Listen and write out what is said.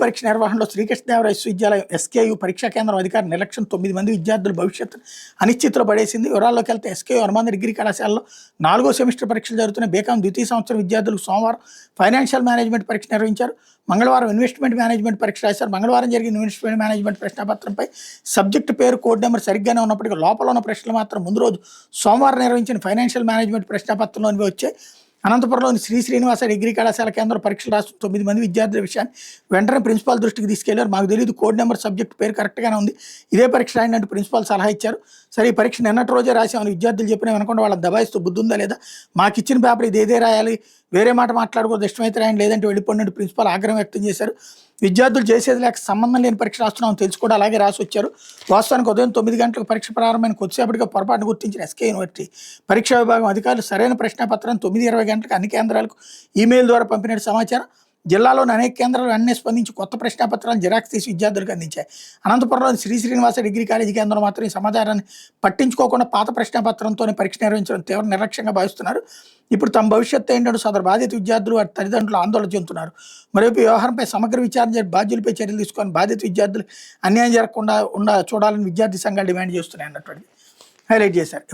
పరీక్ష నిర్వహణలో శ్రీకృష్ణదేవరాయ విశ్వవిద్యాలయం ఎస్కేయు పరీక్షా కేంద్రం అధికారి నిర్లక్ష్యం 9 మంది విద్యార్థుల భవిష్యత్తు అనిశ్చితిలో పడేసింది. వివరాల్లోకి వెళ్తే ఎస్కేయు అనుబంధ డిగ్రీ కళాశాలలో 4వ సెమిస్టర్ పరీక్షలు జరుగుతున్న బీకాం ద్వితీయ సంవత్సరం విద్యార్థులకు సోమవారం ఫైనాన్షియల్ మేనేజ్మెంట్ పరీక్ష నిర్వహించారు. మంగళవారం ఇన్వెస్ట్మెంట్ మేనేజ్మెంట్ పరీక్ష రాశారు. మంగళవారం జరిగిన ఇన్వెస్ట్మెంట్ మేనేజ్మెంట్ ప్రశ్నపత్రంపై సబ్జెక్టు పేరు కోడ్ నెంబర్ సరిగ్గానే ఉన్నప్పటికీ లోపల ఉన్న ప్రశ్నలు మాత్రం ముందు రోజు సోమవారం నిర్వహించిన ఫైనాన్షియల్ మేనేజ్మెంట్ ప్రశ్నపత్రంలోనివి వచ్చాయి. అనంతపురంలోని శ్రీనివాస డిగ్రీ కళాశాల కేంద్ర పరీక్షలు రాస్తున్న 9 మంది విద్యార్థుల విషయాన్ని వెంటనే ప్రిన్సిపాల్ దృష్టికి తీసుకెళ్లారు. మాకు తెలియదు, కోడ్ నెంబర్ సబ్జెక్ట్ పేరు కరెక్ట్గానే ఉంది, ఇదే పరీక్ష రాయండి ప్రిన్సిపాల్ సలహా ఇచ్చారు. సరే ఈ పరీక్ష నిన్నటి రోజే రాసామని విద్యార్థులు చెప్పినా వినకుండా వాళ్ళని దబాయిస్తూ బుద్ధి ఉందా లేదా, మాకు ఇచ్చిన పేపర్ ఇదే రాయాలి, వేరే మాట మాట్లాడకూడదు, ఇష్టమైతే రాయండి లేదంటే వెళ్ళిపోయినట్టు ప్రిన్సిపాల్ ఆగ్రహం వ్యక్తం చేశారు. విద్యార్థులు చేసేది లేక సంబంధం లేని పరీక్ష రాస్తున్నామని తెలుసు కూడా అలాగే రాసి వచ్చారు. వాస్తవానికి ఉదయం 9 గంటలకు పరీక్ష ప్రారంభమైన కొద్దిసేపటిగా పొరపాటును గుర్తించిన ఎస్కే యూనివర్సిటీ పరీక్షా విభాగం అధికారులు సరైన ప్రశ్నపత్రం 9:20 గంటలకు అన్ని కేంద్రాలకు ఈమెయిల్ ద్వారా పంపినట్టు సమాచారం. జిల్లాలోని అనేక కేంద్రాలు అన్నీ స్పందించి కొత్త ప్రశ్నపత్రాలను జిరాక్స్ తీసి విద్యార్థులకు అందించాయి. అనంతపురంలోని శ్రీనివాస డిగ్రీ కాలేజీ కేంద్రంలో మాత్రం ఈ సమాచారాన్ని పట్టించుకోకుండా పాత ప్రశ్నపత్రంతోనే పరీక్ష నిర్వహించడం తీవ్ర నిర్లక్ష్యంగా భావిస్తున్నారు. ఇప్పుడు తమ భవిష్యత్తు ఏంటంటే సదరు బాధిత విద్యార్థులు వారి తల్లిదండ్రులు ఆందోళన చెందుతున్నారు. మరోవైపు వ్యవహారంపై సమగ్ర విచారణ జరిపి బాధ్యులపై చర్యలు తీసుకొని బాధిత విద్యార్థులు అన్యాయం జరగకుండా చూడాలని విద్యార్థి సంఘాలు డిమాండ్ చేస్తున్నాయి అన్నటువంటిది హైలైట్ చేశారు.